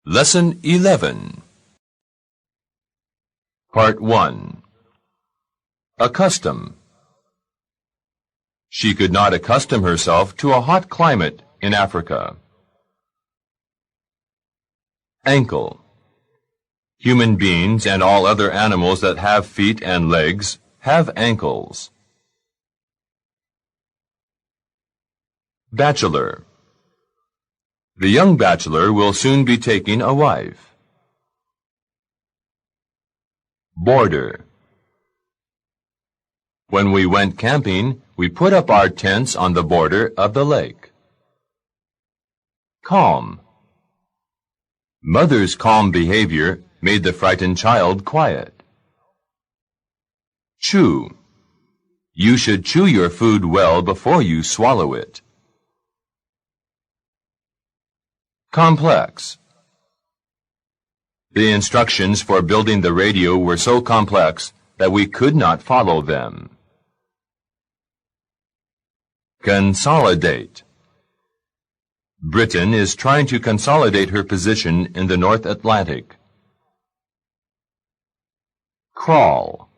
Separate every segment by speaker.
Speaker 1: Lesson 11. Part 1. Accustom. She could not accustom herself to a hot climate in Africa. Ankle. Human beings and all other animals that have feet and legs have ankles. Bachelor. The young bachelor will soon be taking a wife. Border. When we went camping, we put up our tents on the border of the lake. Calm. Mother's calm behavior made the frightened child quiet. Chew. You should chew your food well before you swallow it. Complex. The instructions for building the radio were so complex that we could not follow them. Consolidate. Britain is trying to consolidate her position in the North Atlantic. Crawl.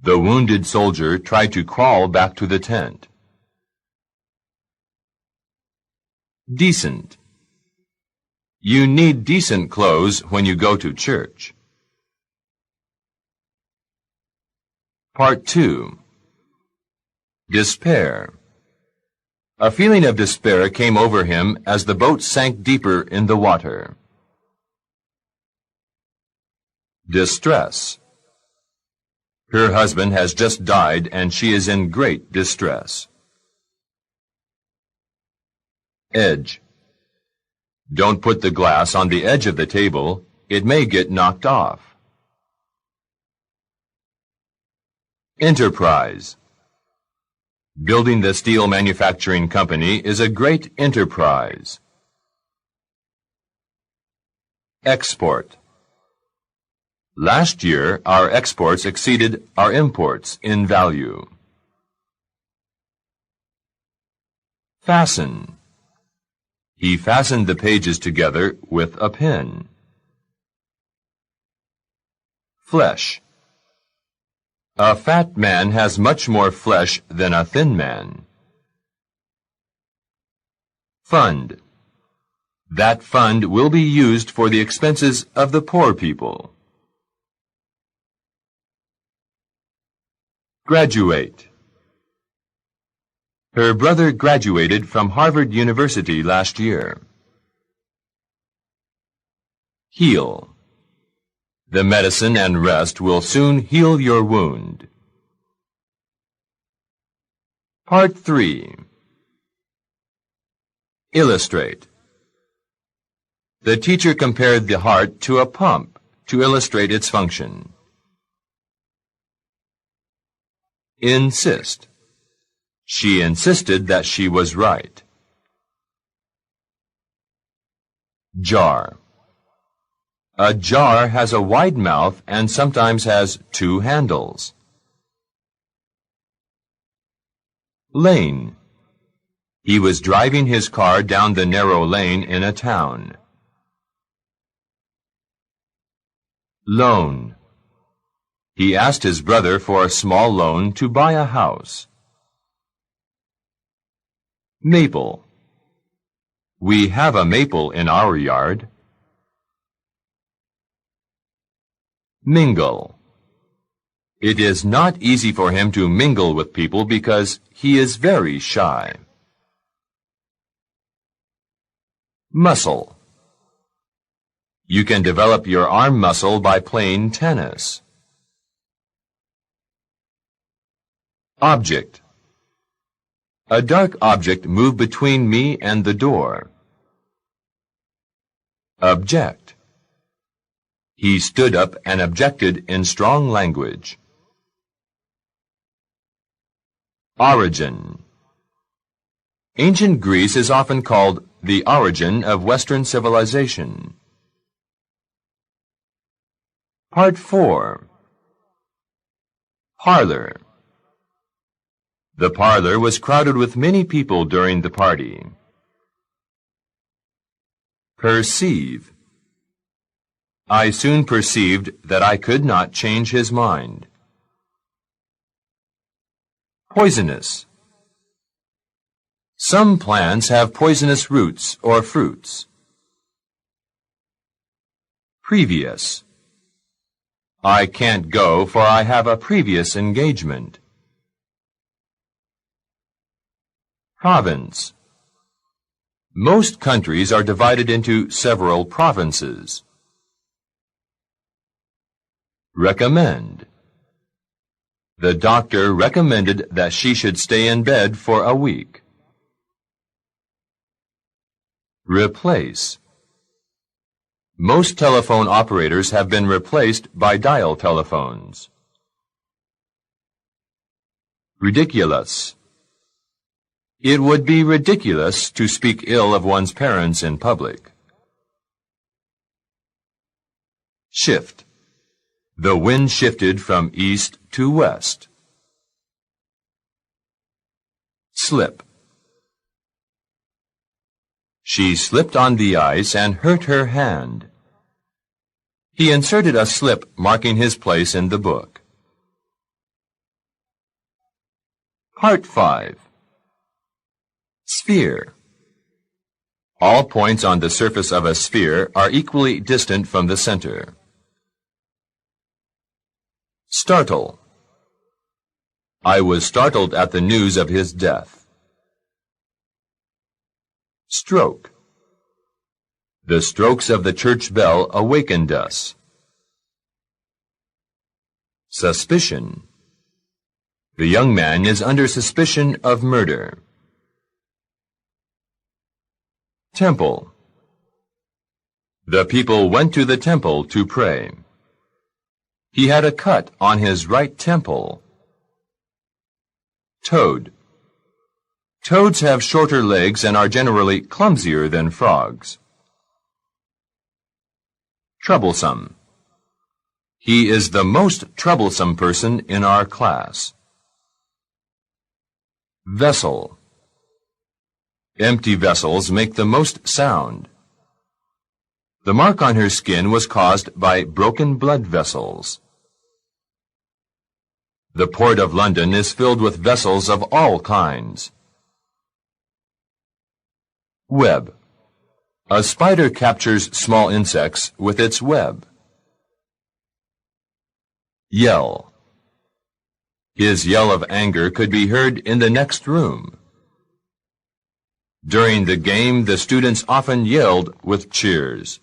Speaker 1: The wounded soldier tried to crawl back to the tent. Decent. You need decent clothes when you go to church. Part 2. Despair. A feeling of despair came over him as the boat sank deeper in the water. Distress. Her husband has just died and she is in great distress. Edge. Don't put the glass on the edge of the table. It may get knocked off. Enterprise. Building the steel manufacturing company is a great enterprise. Export. Last year, our exports exceeded our imports in value. Fasten. He fastened the pages together with a pin. Flesh. A fat man has much more flesh than a thin man. Fund. That fund will be used for the expenses of the poor people. Graduate. Her brother graduated from Harvard University last year. Heal. The medicine and rest will soon heal your wound. Part 3. Illustrate. The teacher compared the heart to a pump to illustrate its function. Insist. She insisted that she was right. Jar. A jar has a wide mouth and sometimes has 2 handles. Lane. He was driving his car down the narrow lane in a town. Loan. He asked his brother for a small loan to buy a house. Maple. We have a maple in our yard. Mingle. It is not easy for him to mingle with people because he is very shy. Muscle. You can develop your arm muscle by playing tennis. Object. A dark object moved between me and the door. Object. He stood up and objected in strong language. Origin. Ancient Greece is often called the origin of Western civilization. Part 4. Parlor. The parlor was crowded with many people during the party. Perceive. I soon perceived that I could not change his mind. Poisonous. Some plants have poisonous roots or fruits. Previous. I can't go for I have a previous engagement. Province. Most countries are divided into several provinces. Recommend. The doctor recommended that she should stay in bed for a week. Replace. Most telephone operators have been replaced by dial telephones. Ridiculous. It would be ridiculous to speak ill of one's parents in public. Shift. The wind shifted from east to west. Slip. She slipped on the ice and hurt her hand. He inserted a slip marking his place in the book. Part 5. Sphere. All points on the surface of a sphere are equally distant from the center. Startle. I was startled at the news of his death. Stroke. The strokes of the church bell awakened us. Suspicion. The young man is under suspicion of murder. Temple. The people went to the temple to pray. He had a cut on his right temple. Toad. Toads have shorter legs and are generally clumsier than frogs. Troublesome. He is the most troublesome person in our class. Vessel. Empty vessels make the most sound. The mark on her skin was caused by broken blood vessels. The port of London is filled with vessels of all kinds. Web. A spider captures small insects with its web. Yell. His yell of anger could be heard in the next room. During the game, the students often yelled with cheers.